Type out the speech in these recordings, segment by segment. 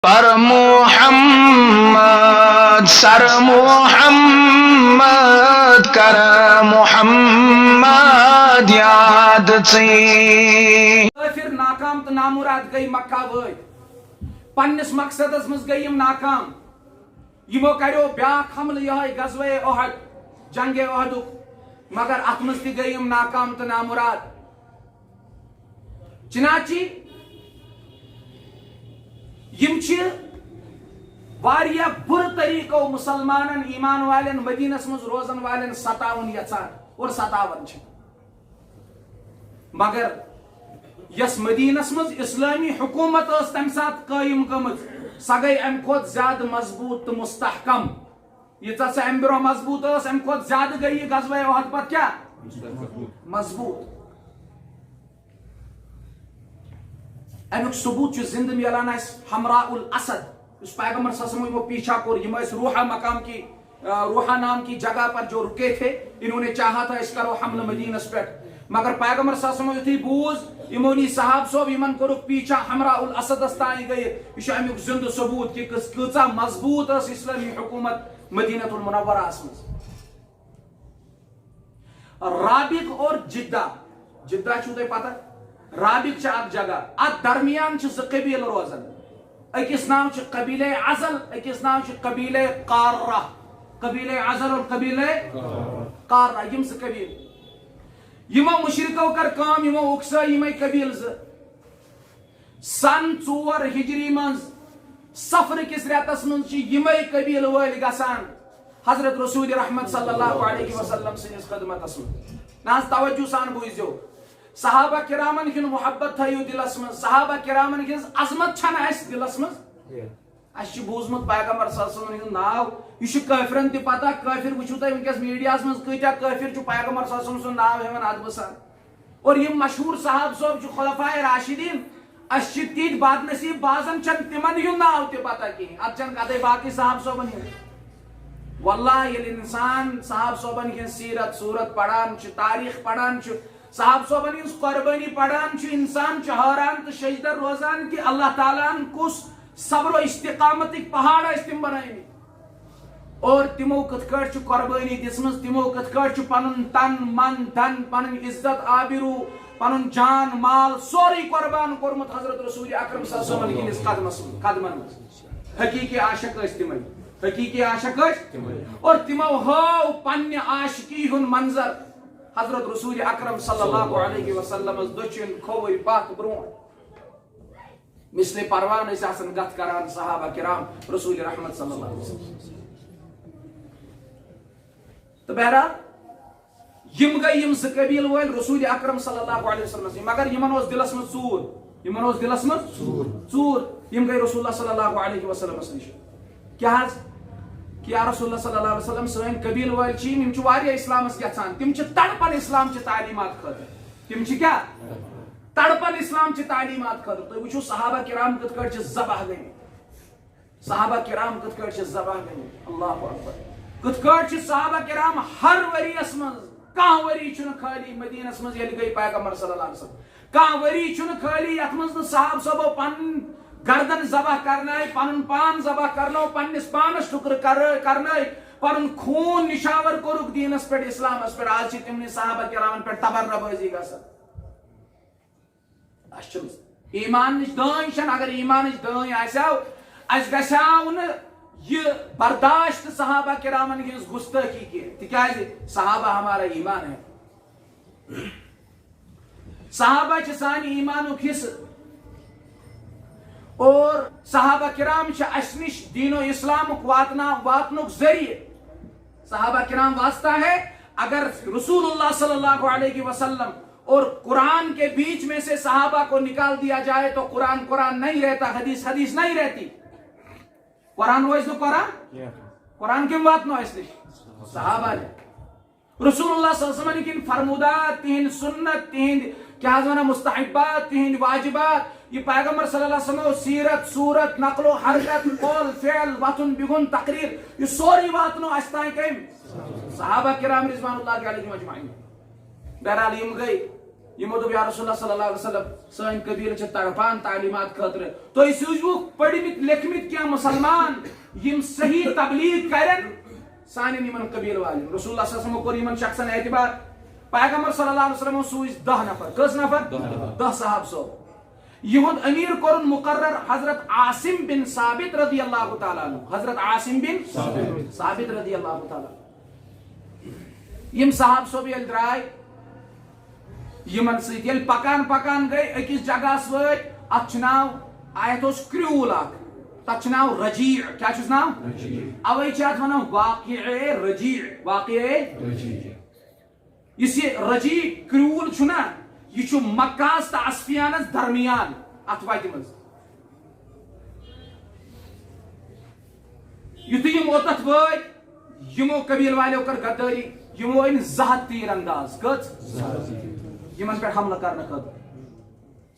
پر محمد سر محمد کر محمد یاد پھر ناکام تو نامراد گئی مکہ وٲلۍ پننس مقصدس مز گئی ناکام یمو کریو بیاکھ حملہ یہ غزوہ احد جنگ احدک مگر ات مز تہ گئی ناکام تو نامراد چنانچہ یم چھ واریاہ بر طریقو مسلمانن ایمان والن مدینس مز روزن والن ستاون یژھان اور ستاون چھ مگر یس مدینس مز اسلامی حکومت اس تم سات قائم گمت سا گئی ام کھت زیادہ مضبوط تو مستحکم یہ سا ام برو مضبوط اس ام کھت زیادہ گئی غزوہ احد پت کیا مضبوط امیک ثبوت چھ زندہ ملان اس حمراء الاسد اس پیغمبر صلی اللہ علیہ وسلم پیچھا کور یم اس روحا مقام کی روحا نام کی جگہ پر جو رکے تھے انہوں نے چاہا تھا اس کرو حملہ مدینس پر مگر پیغمبر صلی اللہ علیہ وسلم یتھی بوز یمونی صحاب صوب یمن کورک پیچھا حمراء الاسد استائی گئے یہ امیک زندہ ثبوت کہ کیسا مضبوط اس اسلامی حکومت مدینہ المنورہ اس مز رابغ اور جدہ جدہ چھو تہ پتہ رابغ چھ اک جگہ ات درمیان چھ ز قبیل روزن اکس نام چھ قبیلہ عزل اکس نام چھ قبیلہ قارہ قبیلہ عزل اور قبیلہ قارہ یم ز قبیل یمو مشرکو کر کام یمو اکسا یمے قبیل ز سن 4 ہجری منز سفر کس ریتس من چھ یمے قبیل وٲلۍ گژھان حضرت رسول رحمت صلی اللہ علیہ وسلم سنس خدمتس من ناز توجہ سان بوزیو صحابہ کرامن ہن محبت تھیو دلس من صحابہ کرامن ہن عظمت چھن اس دلس من اس چھ بوزمت پیغمبر صلی اللہ علیہ وسلم ہن ناو یہ چھ کافرن تہ پتہ کافر وچھو تہ ونکس میڈیاس من کیتیا کافر چھ پیغمبر صلی اللہ علیہ وسلم ناو ہیون ادبسان اور یم مشہور صحاب صوب چھ خلفائے راشدین اس چھ تیت باد نصیب بازن چھن تمن ہن ناو تہ پتہ کی ات چھن کدے باقی صحاب صوبن ہن واللہ یل انسان صحاب صوبن ہن سیرت صورت پڑھان چھ تاریخ پڑھان چھ صحاب صوبن ہن قربانی پڑھان چھ انسان چھ حیران تو سجدہ روزان کہ اللہ تعالیٰ کس صبر و استقامت پہاڑ اس تم بنائی اور تمو کت کٹ چھ قربانی دسمز تمو کت کٹ چھ پنن تن من دھن پنن عزت آبرو پنن جان مال سوری قربان کورمت حضرت رسول اکرم صلی اللہ علیہ وسلم کس قدمن حقیقی عاشق اس تمے حقیقی عاشق اس اور تمو ہو پنہ عاشقی ہن منظر حضرت رسول اکرم صلی اللہ علیہ وسلم دچن کھوئی پاک برون مثل پروان اس آسن گت کران صحابہ کرام رسول رحمت صلی اللہ علیہ وسلم تو بہرحال یم گئی یم ز قبیل ول رسول اکرم صلی اللہ علیہ وسلم مگر یمن اوس دلس من ژور یمن اوس دلس من ژور یم گئی رسول اللہ صلی اللہ علیہ وسلم نش کیا حض کہ یا رسول اللہ صلی اللہ علیہ وسلم سن قبیل ول چھ یم چھ واریاہ اسلامس گژھان تم چھ تڑپن اسلام چھ تعلیمات خاطر تم چھ کیا تڑپن اسلام چھ تعلیمات خاطر تو وچھو صحابہ کرام کت کٹ چھ ذبح گئی صحابہ کرام کت کٹ چھ ذبح گئی اللہ اکبر کت کٹ چھ صحابہ کرام ہر وری اس من کان وری چھ خالی مدینہ مز یل گئی پیغمبر صلی اللہ علیہ وسلم کان وری چھ خالی ات مز صحاب صبو پن گردن ذبح کرنائی پنن پان ذبح کرنو پنس پانس ٹکر کرنائی پنن خون نشاور کورک دینس پر اسلامس پر آج تمنی صحابہ کرامن پر تبرہ بازی گژھان ایمان نش دائیں چھن اگر ایمان نش دائیں آسیو اس گژھاو نہ یہ برداشت صحابہ کرامن ہنز گستاخی کی تکیاز صحابہ ہمارا ایمان ہے صحابہ چھ سان ایمانک حصہ اور صحابہ کرام چھ اس نش دین و اسلام واتنک ذریعہ صحابہ کرام واسطہ ہے اگر رسول اللہ صلی اللہ علیہ وسلم اور قرآن کے بیچ میں سے صحابہ کو نکال دیا جائے تو قرآن قرآن نہیں رہتا حدیث حدیث نہیں رہتی قرآن روز نو قرآن کم وات نو اس نش صحابہ نے رسول اللہ صلی اللہ علیہ وسلم کی فرمودات تہند سنت تہند کیا ونان مستحبات تہند واجبات یہ پیغمبر صلی اللہ علیہ وسلم سیرت صورت نقل و حرکت قول فعل وطن بگن تقریر یہ سوری واتنو استائیں کم صحابہ کرام رضوان اللہ علیہم اجمعین بہرحال یم گئی یمو دوٚپ یا رسول اللہ صلی اللہ علیہ وسلم سٲنۍ قبیٖلہٕ چھِ تڑپان تعلیمات خٲطرٕ تُہۍ سوٗزوُکھ پٔرمٕتۍ لیکھمٕتۍ کینٛہہ مُسلمان یِم صحیح تبلیغ کرن سانٮ۪ن یِمن قبیٖلہٕ والٮ۪ن رسول اللہ صلی اللہ علیہ وسلم کوٚر یِمن شخصن اعتبار پیغمبر صلی اللہ علیہ وسلم سوٗزۍ 10 نفر کٔژ نفر 10 صحابہ صٲب یہُنٛد امیر کوٚرُن مقرر حضرت عاصم بن ثابت رضی اللہ تعالیٰ عنہ حضرت عاصم بن ثابت رضی اللہ تعالیٰ یم صحابہ صٲب ییٚلہِ درٛاے یمن سۭتۍ ییٚلہِ پکان پکان گٔے أکِس جگہس وٲتۍ اتھ چھُ ناو اتھ اوس کرٛیوٗل اکھ تتھ چھُ ناو رجیع کیٛاہ چھُس ناو اوے چھِ اتھ ونان واقعے رجیع واقعے یُس یہِ رجیع کرٛیوٗل چھُنہ یہ چھُ مکہس تہٕ اسفیانس درمیان اتھ وتہِ منٛز یُتھُے یم اوٚتتھ وٲتۍ یمو قبیٖل والیو کٔر غدٲری یمو أنۍ 200 تیٖر انداز کٔژ یمن پٮ۪ٹھ حملہٕ کرنہٕ خٲطرٕ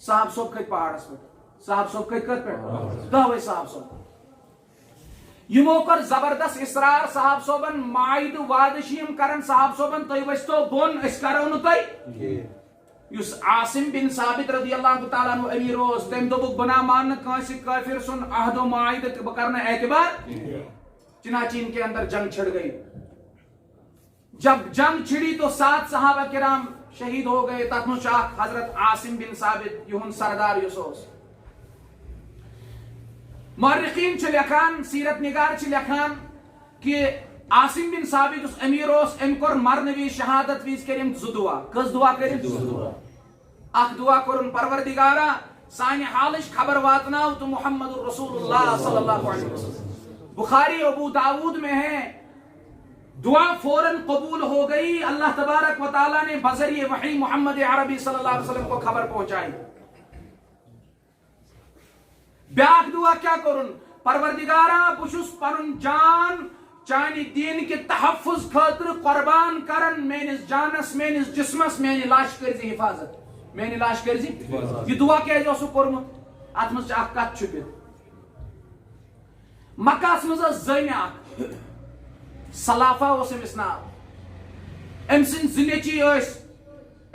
صحابہ صٲب کھٔتۍ پہاڑس پٮ۪ٹھ صحابہ صٲب کھٔتۍ کتھ پٮ۪ٹھ 10 صحابہ صٲب یمو کٔر زبردست اصرار صحابہ صٲبن معاہدٕ وعدٕ چھِ یم کران صحابہ صٲبن تُہۍ ؤسۍتو بۄن أسۍ کرو نہٕ تۄہہِ یُس عاصم بن ثابت رضی اللہ تعالیٰ عنہ امیر اوس تٔمۍ دوٚپُکھ بہٕ نہ ماننہٕ کٲنٛسہِ کٲفر سُنٛد عہد و معاہدٕ بہٕ کرنہٕ اعتبار چنانچہ ان کے اندر جنگ چھڑ گئی جب جنگ چھڑی تو 7 صحابہ کرام شہید ہو گئے تتھ منٛز چھُ اکھ حضرت عاصم بن ثابت یہُنٛد سردار یُس اوس مورخین چھِ لیکھان سیرت نگار چھِ لیکھان کہ عاصم بن ثابت یُس امیر اوس أمۍ کوٚر مرنہٕ وِزِ شہادت وِزِ کٔرۍ أمۍ 2 دعا کٔژ دعا کٔرِم اکھ دعا کوٚرُن پروردگارا سانہِ حالٕچ خبر واتناو تو محمد رسول اللہ صلی اللہ علیہ وسلم بخاری ابو داود میں ہے دعا فوراً قبول ہو گئی اللہ تبارک و تعالیٰ نے بذریعہ وحی محمد عربی صلی اللہ علیہ وسلم کو خبر پہنچائی بیاکھ دعا کیا کرن پروردگارا بہٕ چھُس پنُن جان چانہِ دین کے تحفظ خاطر قربان کرن میٲنِس جانس میٲنِس جسمس میانہِ لاش کٔرزِ حفاظت میانہِ لاش کٔرزِ یہِ دعا کیازِ اوسُکھ کوٚرمُت اتھ منٛز چھِ اکھ کتھ چھُپِتھ مکہس منٛز ٲس زٔنۍ اکھ سلافہ اوس أمِس ناو أمۍ سٕنٛدۍ 2 نیٚچِوۍ ٲسۍ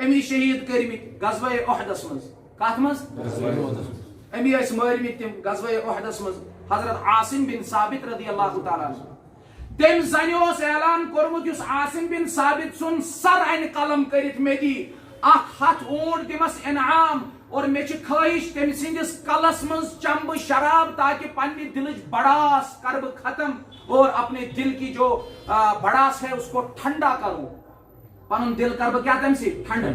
أمی شہیٖد کٔرمٕتۍ غزوہ احدس منٛز کتھ منٛز أمی ٲسۍ مٲرمٕتۍ تِم غزوہ احدس منٛز حضرت عاصم بن ثابت رضی اللہ تعالیٰ عنہ تٔمۍ زنہِ اوس اعلان کوٚرمُت یُس عاصم بن ثابت سُنٛد سر انہِ قلم کٔرِتھ مےٚ دی 100 اونٹ دِمس انعام اور مےٚ چھِ خٲہِش تٔمۍ سٕنٛدِس کلس منٛز چمہٕ بہٕ شراب تاکہ پننہِ دلٕچ بڑاس کر بہٕ ختم اور اپنے دل کی جو بڑاس ہے اس کو ٹھنڈا کروں پنن دل کر بہٕ کیٛاہ تمہِ سۭتۍ ٹھنڈا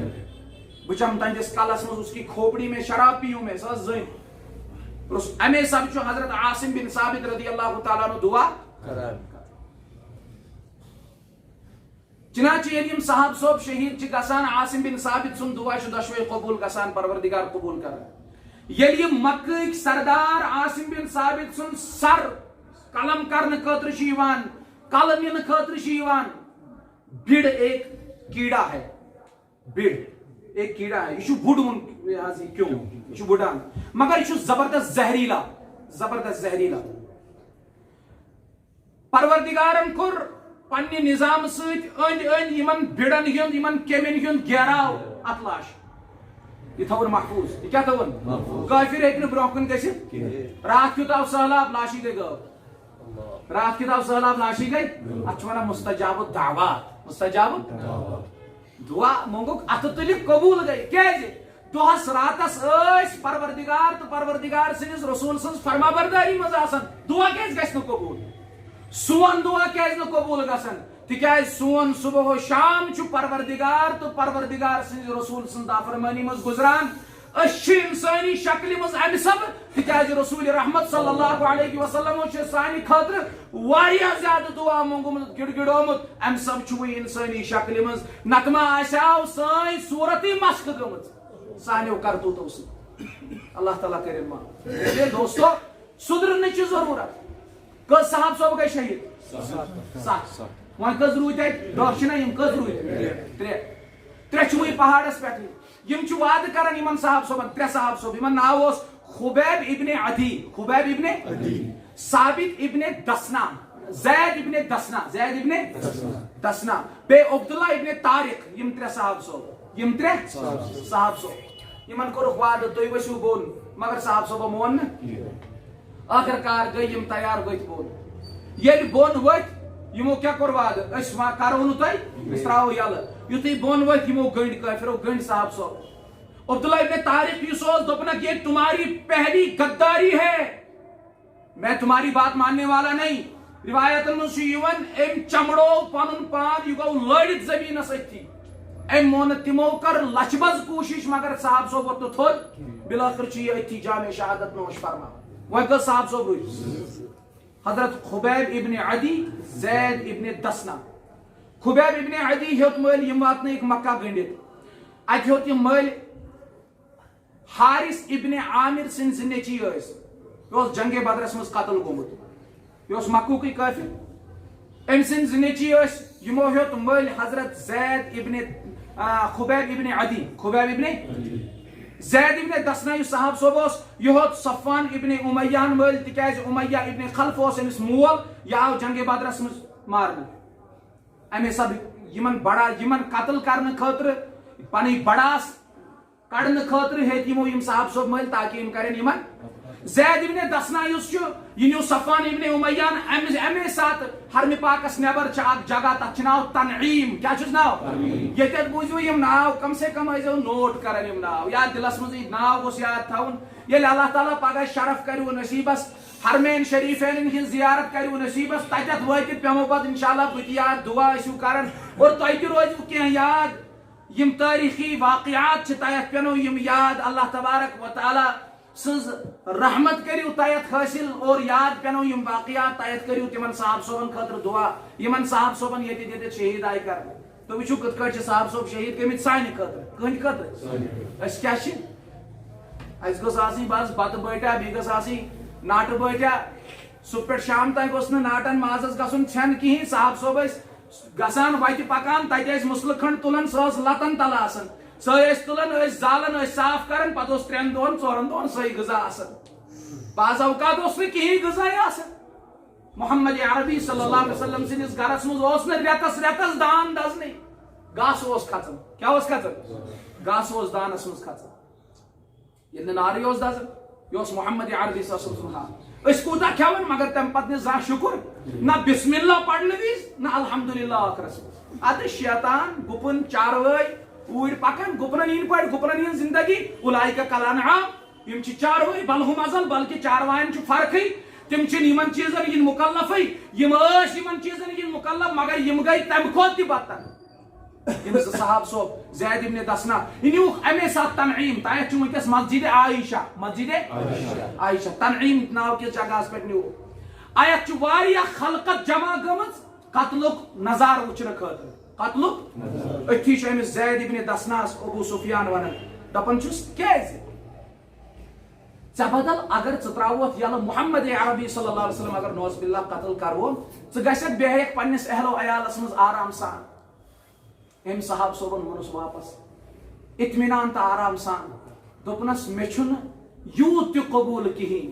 بہٕ چمہٕ تہنٛدِس کلس منٛز اس کی کھوپڑی میں شراب پیوں میں سۄ ٲس زٔنۍ امے سب چھُ حضرت عاصم بن ثابت رضی اللہ تعالیٰ عنہ دعا چنانچہ ییٚلہِ یِم صحابہ صٲب شہید چھِ گژھان عاصم بن ثابت سُنٛد دعا چھُ دۄشوے قبوٗل گژھان پروردگار قبوٗل کران ییٚلہِ یِم مکہٕکۍ سردار عاصم بن ثابت سُنٛد سر قلم کرنہٕ خٲطرٕ چھِ یِوان کلہٕ نِنہٕ خٲطرٕ چھِ یِوان بِڑ ایک کیڑا ہے بِڑ ایک کیڑا ہے یہ چھُ بُڑوُن کیوں یہ چھُ بُڑان مگر یہ چھُ زبردست زہریلا پروردگارن کوٚر پننہِ نظام سۭتۍ أنٛدۍ أنٛدۍ یِمن بِڑن ہُنٛد یِمن کیٚمٮ۪ن ہُنٛد گیراو اتھ لاش یہ تھوٚوُن محفوظ یہ کیٛاہ تھوٚوُن کٲفر ہیٚکہِ نہٕ برونٛہہ کُن گٔژھِتھ راتھ کیُتھ آو سہلاب لاشی گٔے غٲب رات کیُتھ آو سہلاب لاشی گٔے اتھ چھُ ونان مستجاب دعوات دعا منٛگُکھ اتھٕ تُلِکھ قبوٗل گٔے کیازِ دۄہس راتس ٲسۍ پروردگار تہٕ پروردگار سٕنٛدِس رسوٗل سٕنٛز فرمابردٲری منٛز آسان دعا کیازِ گژھِ نہٕ قبوٗل سون دعا کیازِ نہٕ قبوٗل گژھان تِکیازِ سون صبح و شام چھُ پروردگار تہٕ پروردگار سٕنٛدِ رسوٗل سٕنٛز نافرمٲنی منٛز گُزران أسۍ چھِ اِنسٲنی شکلہِ منٛز امہِ سبہٕ تِکیازِ رسوٗل رحمت صلی اللہ علیہ وسلمو چھُ سانہِ خٲطرٕ واریاہ زیادٕ دعا منٛگمُت گِڑگِڑومُت امہِ سبہٕ چھُ وۄنۍ اِنسٲنی شکلہِ منٛز نتہٕ ما آسہِ سٲنۍ صوٗرتٕے مسخہٕ گٔمٕژ سانیو کرتوٗتو سۭتۍ اللہ تعالیٰ کٔرِنۍ معاف دوستو سُدرنٕچ ضروٗرت کٔژ صحابہ صٲب گٔے شہید 7 وۄنۍ کٔژ روٗدۍ تتہِ 10 چھِنہ یِم کٔژ روٗدۍ 3 چھِ وٕنۍ پہاڑس پٮ۪ٹھٕے یِم چھِ وعدٕ کران یِمن صحابہ صٲبن 3 صحابہ صٲب یِمن ناو اوس خُبیب ابن عدی ثابت ابن دسنا زید ابن دسنا بیٚیہِ عبداللہ ابن طارق یِم 3 صحابہ صٲب یم ترے صاحب صوب یمن کورُکھ وعدٕ تُہۍ ؤسِو بۄن مگر صاحب صوبہ مون نہٕ آخر کار گٔے یم تیار ؤتھۍ بۄن ییٚلہِ بۄن ؤتھۍ یمو کیٛاہ کوٚر وعدٕ أسۍ ما کرو نہٕ تۄہہِ أسۍ ترٛاوو یلہٕ یُتھُے بۄن ؤتھۍ یمو گٔنٛڈۍ کٲفرو گٔنٛڈۍ صاحب صوب عبداللہ ابن طارق یُس اوس دوٚپنکھ یہ تمہاری پہلی غداری ہے میں تمہاری بات ماننے والا نہیں روایتن منٛز چھُ یِوان أمۍ چمڑو پنُن پان یہِ گوٚو لٲڑِتھ زٔمیٖنس أتھی أمۍ مون نہٕ تِمو کٔر لچھِ بز کوٗشش مگر صاحب صوب ووٚتھ نہٕ تھوٚد بِلٲخٕر چھُ یہِ أتھی جامع شہادت نوش فرماوان وۄنۍ کٔژ صاحب صوب روٗدۍ حضرت خُبیب ابن عدی زید ابن دسنا خُبیب ابن عدی ہیوٚت مٔلۍ یِم واتنٲیِکھ مکہ گٔنڈِتھ اَتہِ ہیوٚت یہِ مٔلۍ حارث ابن عامر سٕنٛدۍ زٕ نیٚچی ٲسۍ یہِ اوس جنگِ بدرس منٛز قتل گوٚمُت یہِ اوس مکوٗکٕے کٲفر أمۍ سٕنٛدۍ زٕ نیٚچی ٲسۍ یِمو ہیوٚت مٔلۍ حضرت زید ابن خُبیب ابن عدی خُبیب ابن زید ابن دسنا یُس صاحب صوب اوس یہِ ہیوٚت صفوان ابن امیہن مٔلۍ تِکیازِ امیہ ابن خلف اوس أمِس مول یہِ آو جنگِ بدرس منٛز مارنہٕ اَمے حساب یِمن قتل کرنہٕ خٲطرٕ پنٕنۍ بڑاس کڑنہٕ خٲطرٕ ہیٚتۍ یِمو یِم صاحب صوب مٔلۍ تاکہِ یِم کرن یِمن زید ابن دسنا یُس چھُ یہِ نیوٗ صفوان ابن امیہن اَمے ساتہٕ حرمِ پاکس نٮ۪بر چھِ اکھ جگہ تتھ چھُ ناو تنعیٖم کیٛاہ چھُس ناو ییٚتٮ۪تھ بوٗزِو یِم ناو کم سے کم ٲسۍزیو نوٹ کران یِم ناو یا دِلس منٛز یہِ ناو گوٚژھ یاد تھاوُن ییٚلہِ اللہ تعالیٰ پگاہ شرف کریو نصیٖبس حرمین شریفین ہٕنٛز زیارت کریو نصیٖبس تتٮ۪تھ وٲتِتھ پیٚمو پتہٕ انشاء اللہ بٕتھِ یاد دعا ٲسِو کران اور تۄہہِ تہِ روزِوٕ کینٛہہ یاد یم تٲریٖخی واقعات چھِ تتٮ۪تھ پیٚنو یم یاد اللہ تبارک و تعالیٰ سٕنٛز رحمت کٔرِو تتٮ۪تھ حٲصِل اور یاد پیٚنو یم واقعات تتٮ۪تھ کٔرِو تِمن صاحب صوبن خٲطرٕ دعا یِمن صاحب صوبن ییٚتہِ ییٚتٮ۪تھ شہیٖد آیہِ کرنہٕ تُہۍ وٕچھِو کِتھ کٲٹھۍ چھِ صاحب صوب شہیٖد گٔمٕتۍ سانہِ خٲطرٕ کٕہٕنٛدِ خٲطرٕ أسۍ کیٛاہ چھِ اَسہِ گٔژھ آسٕنۍ بس بتہٕ بٲٹیا بیٚیہِ گٔژھ آسٕنۍ ناٹہٕ بٲٹیا صبح پٮ۪ٹھ شام تام گوٚژھ نہٕ ناٹن مازس گژھُن کھٮ۪ن کِہینۍ صاحب صوب ٲسۍ گژھان وتہِ پکان تتہِ ٲسۍ مُسلہٕ کھنڈ تُلان سۄ ٲس لتن تل آسان سۄ ٲسۍ تُلان ٲسۍ زالان ٲسۍ صاف کران پتہٕ اوس 3 دۄہن 4 دۄہن سۄے غذا آسان بعض اوقات اوس نہٕ کِہینۍ غذاے آسان محمد عربی صلی اللہ علیہ وسلم سٕنٛدِس گرس منٛز اوس نہٕ رٮ۪تس دان دزنٕے گاسہٕ اوس کھژان کیٛاہ اوس کھژان گاسہٕ اوس دانس منٛز کھژان ییٚلہِ نہٕ نارٕے اوس دزان یہِ اوس محمد عربی صلی اللہ علیہ وسلم حال أسۍ کوٗتاہ کھٮ۪وان مگر تمہِ پتہٕ نہٕ زانٛہہ شُکُر نہ بسم اللہ پرنہٕ وِزِ نہ الحمدُاللہ ٲخرس منٛز ادٕ شیطان گُپن چاروٲے اوٗرۍ پکان گُپنن ہٕنٛدۍ پٲٹھۍ گُپنن ہٕنٛز زندگی اُلایکا کالانعام یم چھِ چاروٲے بلہم ازل بلکہِ چاروایَن چھُ فرقٕے تِم چھِنہٕ یِمن چیٖزن ہٕنٛدۍ مُکلفٕے یِم ٲسۍ یِمن چیٖزن ہٕنٛدۍ مُکلف مگر یِم گٔے تمہِ کھۄتہٕ تہِ بدتر یِم زٕ صاحب صوب زید ابن دسنا یہِ نیوٗکھ اَمے ساتہٕ تنعیٖم تتٮ۪تھ چھُ وٕنکیٚس مسجد عائشہ تنعیٖم ناو کِس جگہس پٮ۪ٹھ نیوٗکھ اتھ چھُ واریاہ خلقت جمع گٔمٕژ قتلُک نظارٕ وٕچھنہٕ خٲطرٕ قتلُک أتھی چھُ أمِس زید ابن دسناہس ابو سفیان ونان دپان چھُس کیازِ ژےٚ بدل اگر ژٕ تراووتھ یلہٕ محمد عربی صلی اللہ علیہ وسلم اگر نوز باللہ قتل کرون ژٕ گژھکھ بیہکھ پننس اہلو عیالس منٛز آرام سان أمۍ صاحب صوبن ووٚنُس واپس اطمینان تہٕ آرام سان دوٚپنس مےٚ چھُنہٕ یوٗت تہِ قبوٗل کِہینۍ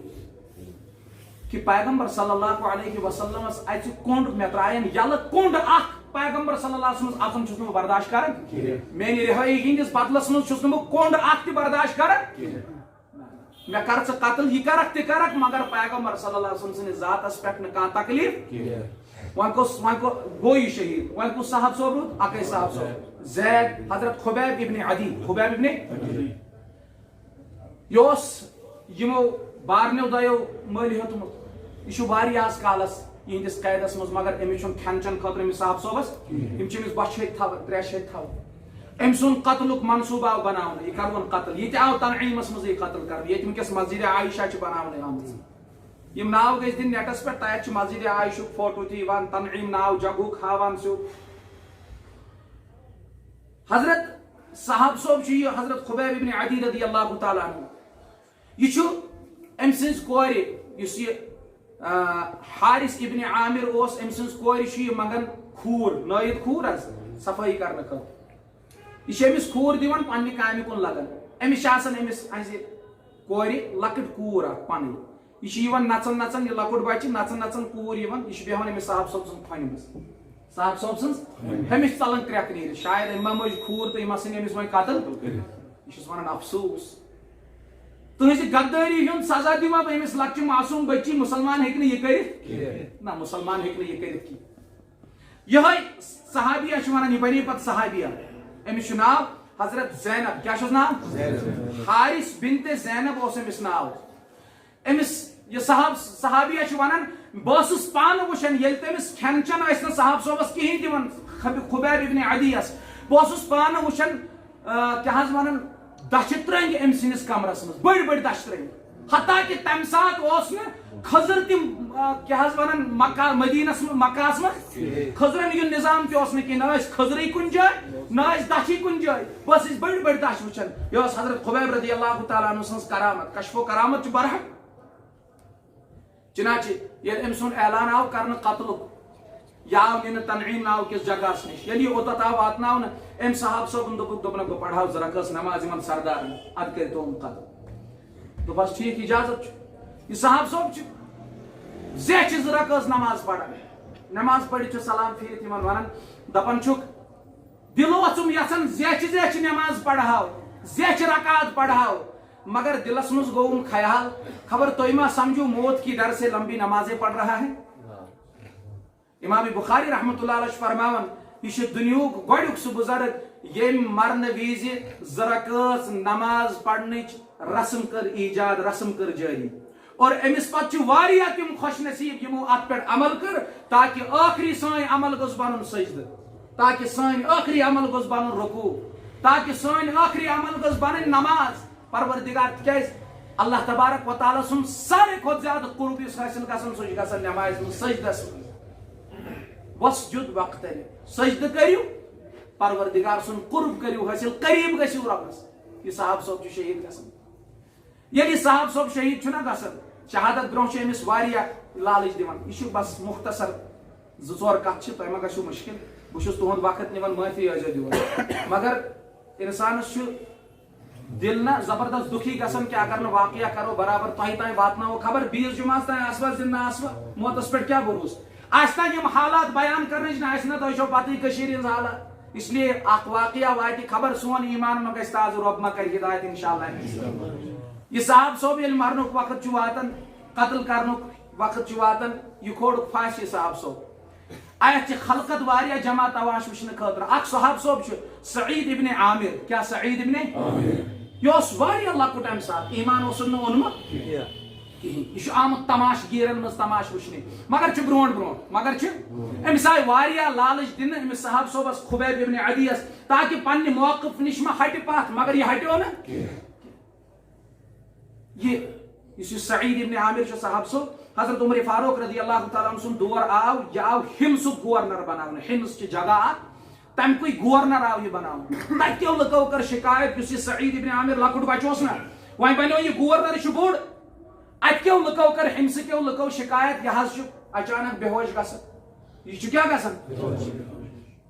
کہِ پیغمبر صلی اللہ علیہ وسلمس اژِ کونڈ مےٚ ترٛاین یلہٕ کونڈ اکھ پیغمبر صلی اللہ علیہ وسلم اژُن چھُس نہٕ بہٕ برداشت کران میانہِ رِہٲیی ہٕنٛدِس بدلس منٛز چھُس نہٕ بہٕ کونڈ اکھ تہِ برداشت کران مےٚ کر ژٕ قتل یہِ کرکھ تہِ کرکھ مگر پیغمبر صلی اللہ علیہ وسلم سٕنٛدِس ذاتس پٮ۪ٹھ نہٕ کانٛہہ تکلیٖف وۄنۍ گوٚو یہِ شہیٖد وۄنۍ کُس صاحب صوب روٗد اکے صاحب صوب زید حضرت خُبیب ابن عدی خُبیب ابن یہِ اوس یِمو بارنیو دۄیو مٔلۍ ہیوٚتمُت یہِ چھُ واریاہس کالس یِہنٛدِس قیدس منٛز مگر أمِس چھُنہٕ کھٮ۪ن چٮ۪ن خٲطرٕ أمِس صاحب صوبس یِم چھِ أمِس بۄچھِ ہیٚتۍ تھاوان تریشہِ ہیٚتۍ تھاوان أمۍ سُنٛد قتلُک منصوٗبہٕ آو بناونہٕ یہِ کرون قتل یہِ تہِ آو تنعیٖمس منٛزٕے قتل کرنہٕ ییٚتہِ وٕنکیٚس مسجد عائشہ چھِ بناونہٕ آمٕژ یِم ناو گژھِ دِنۍ نیٹس پٮ۪ٹھ تتٮ۪تھ چھُ مسجد عائشہُک فوٹو تہِ یِوان تنعیٖم ناو جگہُک ہاوان سیوٚد حضرت صاحب صوب چھُ یہِ حضرت خُبیب ابن عدی رضی اللہ تعالیٰ عنہ یہِ چھُ أمۍ سٕنٛزِ کورِ یُس یہِ حارث ابن عامر اوس أمۍ سٕنٛز کورِ چھُ یہِ منگان کھوٗر نٲیِد کھوٗر حظ صفٲیی کرنہٕ خٲطرٕ یہِ چھِ أمِس کھوٗر دِوان پننہِ کامہِ کُن لگان أمِس چھِ آسان أمِس اَسہِ کورِ لۄکٕٹ کوٗر اکھ پنٕنۍ یہِ چھِ یِوان نژان نژان یہِ لۄکُٹ بچہِ نژان نژان کوٗر یِوان یہِ چھِ بیٚہوان أمِس صاحب صوب سٕنٛز کھۄنہِ منٛز صاحب صوب سن ہمش ژلن کرٛیٚکھ نیٖرِتھ شاید أمۍ ما مٔجۍ کھوٗر تہٕ یِم ہسا أمِس وۄنۍ قتل یہِ چھُس ونان افسوس تُہنٛزِ غدٲری ہُنٛد سزا دِمہٕ بہٕ أمِس لۄکچہِ معصوٗم بچی مسلمان ہیٚکہِ نہٕ یہِ کٔرِتھ نہ مسلمان ہیٚکہِ نہٕ یہِ کٔرِتھ کینٛہہ یِہوٚے صحابیہ چھِ ونان یہِ بنے پتہٕ صحابیہ أمِس چھُ ناو حضرت زینب کیٛاہ چھُس ناو حارث بنت زینب اوس أمِس ناو أمِس یہِ صحابیہ چھِ ونان بہٕ ٲسٕس پانہٕ وٕچھان ییٚلہِ تٔمِس کھٮ۪ن چٮ۪ن ٲسۍ نہٕ صاحب صوبس کِہینۍ دِوان خُبیب ابن عدیَس بہٕ اوسُس پانہٕ وٕچھان کیٛاہ حظ ونان دچھِ ترٛنٛگۍ أمۍ سٕنٛدِس کمرس منٛز بٔڑۍ بٔڑۍ دچھِ ترٛنٛگۍ حتیٰ کہِ تمہِ ساتہٕ اوس نہٕ کھٔزٕر تہِ کیٛاہ حظ ونان مکہ مدیٖنس منٛز مکہس منٛز کھٔزرن ہُنٛد نظام تہِ اوس نہٕ کینٛہہ نہ ٲسۍ کھٔزرٕے کُنہِ جایہِ نہ ٲسۍ دچھی کُنہِ جایہِ بس ٲسۍ بٔڑۍ بٔڑۍ دچھ وٕچھان یہِ ٲس حضرت خُبیب رضی اللہ تعالیٰ عنہ سٕنٛز کرامت کشفو کرامت چھُ برحق چنانچہ ییٚلہِ أمۍ سُنٛد اعلان آو کرنہٕ قتلُک یہِ آو نِنہٕ تنعیٖم ناو کِس جگہس نِش ییٚلہِ یہِ اوٚتتھ آو واتناونہٕ أمۍ صاحب صٲبن دوٚپُن بہٕ پرہاو زٕ رکٲژ نماز یِمن سردارن ادٕ کٔرِتو یِم قتل دوٚپہس ٹھیٖک اجازت چھُ یہِ صاحب صٲب چھُ زیچھِ زٕ رکٲژ نماز پران نماز پٔرِتھ چھُ سلام پھیٖرِتھ یِمن ونان دپان چھُکھ دِلو اوسُم یژھان زیچھِ زیچھِ نماز پڑھاو زیچھِ رکات پڑھاو مگر دلس منٛز گوٚوُم خیال خبر تُہۍ ما سمجھو موت کی ڈر سے لمبی نمازیں پڑھ رہا ہے امام بخاری رحمۃ اللہ علیہ فرماون یہ چھُ دُنیہُک گۄڈنیُک سُہ بُزرگ ییٚمۍ مرنہٕ وِزِ زٕ رکٲژ نماز پرنٕچ رسم کٔر ایجاد رسم کٔر جٲری اور أمِس پتہٕ چھِ واریاہ تِم خوش نصیٖب یِمو اتھ پٮ۪ٹھ عمل کٔر تاکہِ ٲخری سٲنۍ عمل گوٚژھ بنُن سجدٕ تاکہِ سٲنۍ ٲخری عمل گوٚژھ بنُن رکوع تاکہِ سٲنۍ ٲخری عمل گوٚژھ بنٕنۍ نماز پروردگار تِکیٛازِ اللہ تبارک و تعالیٰ سُنٛد ساروی کھۄتہٕ زیادٕ قرب یُس حٲصِل گژھان سُہ چھُ گژھان نمازِ منٛز سجدس منٛز وسجد وقتن سجدٕ کٔرِو پروردگار سُنٛد قرب کٔرِو حٲصِل قریٖب گٔژھِو رۄبس یہِ صاحب صٲب چھُ شہیٖد گژھان ییٚلہِ یہِ صاحب صٲب شہیٖد چھُنہ گژھان شہادت برونٛہہ چھِ أمِس واریاہ لالٕچ دِوان یہِ چھُ بس مختصر زٕ ژور کتھ چھِ تۄہہِ ما گژھِو مُشکل بہٕ چھُس تُہُنٛد وقت نِوان معٲفی ٲسۍزیو دِوان مگر اِنسانس چھُ دل نہ زبردست دُکھی گژھان کہ اگر نہٕ واقعہ کرو برابر تۄہہِ تانۍ واتناوو خبر بیٚیِس جُمعس تانۍ آسوا زِندٕ آسوا موتس پٮ۪ٹھ کیٛاہ بروسہٕ آسہِ نہ یِم حالات بیان کرنٕچ نہ آسہِ نہ تۄہہِ چھو پتہٕ کٔشیٖرِ ہِنٛز حالات اس لیے اکھ واقعہ واتہِ خبر سون ایٖمان ما گژھِ تازٕ رۄب ما کرِ ہدایت انشاء اللہ یہِ صاحب صٲب ییٚلہِ مرنُک وقت چھُ واتان قتل کرنُک وقت چھُ واتان یہِ کھولُکھ پھاسہِ یہِ صاحب صٲب اتھ چھِ خلقت واریاہ جمع تواش وٕچھنہٕ خٲطرٕ اکھ صاحب صٲب چھُ سعید ابن عامر کیٛاہ سعید ابن یہِ اوس واریاہ لۄکُٹ امہِ ساتہٕ ایٖمان اوسُن نہٕ اوٚنمُت کِہینۍ یہِ چھُ آمُت تماش گیرن منٛز تماش وٕچھنہِ مگر چھُ برونٛٹھ برونٛٹھ مگر چھُ أمِس آیہِ واریاہ لالٕچ دِنہٕ أمِس صاحب صٲبس خُبیب ابن عدیَس تاکہِ پننہِ موقف نِش ما ہٹہِ پتھ مگر یہِ ہٹیو نہٕ یُس یہِ سعید ابن عامر چھُ صاحب صٲب حضرت عمر فاروق رضی اللہ تعالیٰ عنہ سُنٛد دور آو یہِ آو ہِمسُک گورنر بناونہٕ ہِمس چھِ جگہ اکھ تمہِ کُے گورنر آو یہِ بناونہٕ تتہِ کیو لُکو کٔر شکایت یُس یہِ سعید ابن عامر لۄکُٹ بچہٕ اوس نہ وۄنۍ بنیو یہِ گورنر یہِ چھُ بوٚڑ اتہِ کیو لُکو کٔر ہِمسہٕ کیو لُکو شکایت یہِ حظ چھُ اچانک بے ہوش گژھان یہِ چھُ کیٛاہ گژھان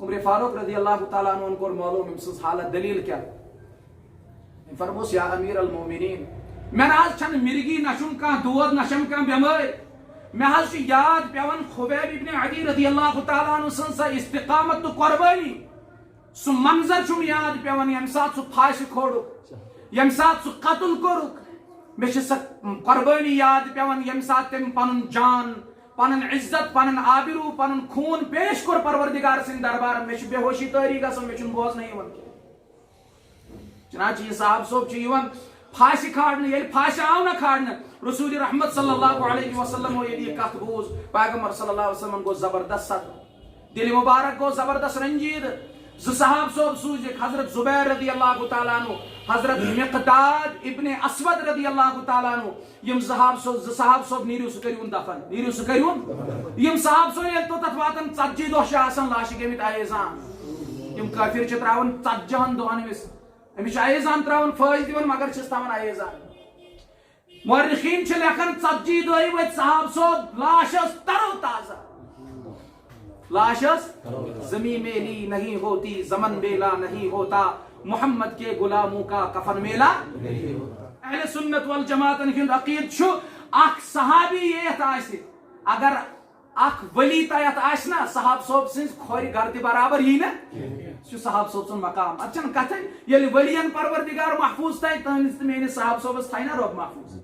عمر فاروق رضی اللہ تعالیٰ عنہ کوٚر معلوم أمۍ سٕنٛز حالت دلیٖل کیٛاہ أمۍ فرموس یا امیر المومنین مےٚ نہ حظ چھنہٕ مِرگی نہ چھُم کانٛہہ دود نہ چھم کانٛہہ بٮ۪مٲرۍ مےٚ حظ چھُ یاد پیٚوان خُبیب ابن عدی رضی اللہ تعالیٰ عنہ سٕنٛز سۄ استقامت تہٕ قۄربٲنی سُہ منظر چھُم یاد پیٚوان ییٚمہِ ساتہٕ سُہ پھاسہِ کھولُکھ ییٚمہِ ساتہٕ سُہ قتل کوٚرُکھ مےٚ چھِ سۄ قۄربٲنی یاد پیٚوان ییٚمہِ ساتہٕ تٔمۍ پنُن جان پنُن عزت پنُن آبروٗ پنُن خوٗن پیش کوٚر پروردگار سٕنٛدِ دربارس مےٚ چھُ بے ہوشی طٲری گژھان مےٚ چھُنہٕ بوزنہٕ یِوان کینٛہہ چنانچہ یہِ صاحب صٲب چھُ یِوان پھاسہِ کھالنہٕ ییٚلہِ پھاسہِ آو نہ کھالنہٕ رسول رحمت صلی اللہ علیہ وسلم ییٚلہِ یہِ کتھ بوٗز پیغمبر صلی اللہ علیہ وسلم گوٚو زبردست صدمہٕ دِلہِ مُبارک گوٚو زبردست رنجیٖدٕ زٕ صاحب صٲب سوٗزِکھ حضرت زُبیر رضی اللہ تعالیٰ عنہ حضرت مقداد ابن اسود رضی اللہ تعالیٰ عنہ یِم زٕ صاحب صٲب نیٖرِو سُہ کٔرۍہُن دفن نیٖرِو سُہ کٔرۍہُن یِم صاحب صٲب ییٚلہِ توٚتتھ واتان 40 دۄہ چھِ آسان لاشہِ گٔمٕتۍ ایزان یِم کٲفِر چھِ تراوان 40 دۄہن أمِس چھِ ایزان تراوان پھٲسۍ دِوان مگر چھِس تھاوان ایزان مورخیٖن چھِ لیکھان 40 دۄہہِ وٲتۍ صاحب صٲب لاش ٲس ترو تازہ لاش ٲس زمین میلی نہیں ہوتی زمن میلا نہیں ہوتا محمد کے غلاموں کا کفن میلا اہل سنت والجماعتن ہُنٛد عقیٖدٕ چھُ اکھ صحابی ییٚتھ آسہِ اگر اخ ولی تایت آشنا صحاب صوب سنز کھوری گردی برابر ہی نا سو صحاب صوب سن مقام اتچن کتن یلی ولین پروردگار محفوظ تای تانس میانی صحاب صوبس تھائی نا رب محفوظ